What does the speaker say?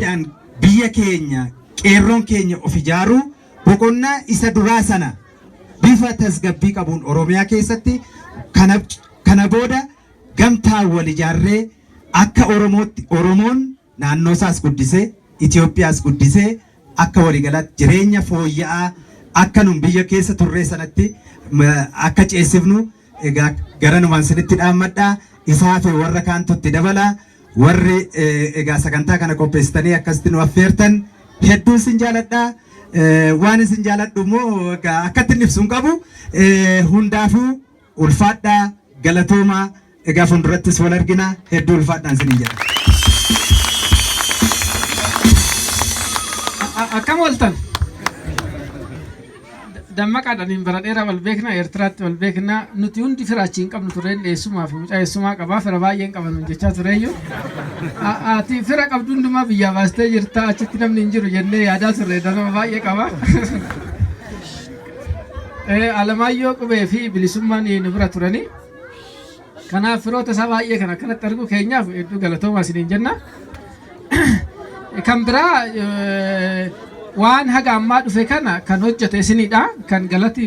biyya keenya qeerroon keenya of ijaaruu boqonnaa isa duraa sana bifa tasgabbii qabuun Oromiyaa keessatti kana booda gamtaa wal ijaarree akka Oromoon naannoo isaas guddisee Itoophiyaas guddisee akka waliigalaatti jireenya fooyya'aa akka nun biyya keessa turree sanatti akka ceesifnu egaa garanumaan sinitti dhaammadhaa isaa fi warra kaantutti dabalaa warri egaa sagantaa kana qopheessitanii akkasitti nu affeertan hedduun sin jaaladhaa waan isin jaaladhu immoo akkatti ibsuun qabu hundaafuu ulfaadhaa galatoomaa egaa fuuldurattis wal argina hedduu ulfaadhaan sin jedha. Akkam waltan dammaqaadhaan bara dheeraa wal beekna Eertiraatti wal beekna nuti hundi firaachiin qabnu tureen dheessumaa fi mucaa'eessumaa qabaa fira baay'een qaban jechaa tureeyyu ati fira qabdu hundumaa biyyaa baastee jirta achitti namni hin jiru jennee yaadaa turre danama baay'ee qaba Alamaayyoo Qubee fi Bilisummaan nu bira turanii kanaaf firoota isaa baay'ee kan akkanatti arguu keenyaaf hedduu galatoomaa isiniin jenna kan biraa waan haga ammaa dhufe kana kan hojjete isinidha kan galati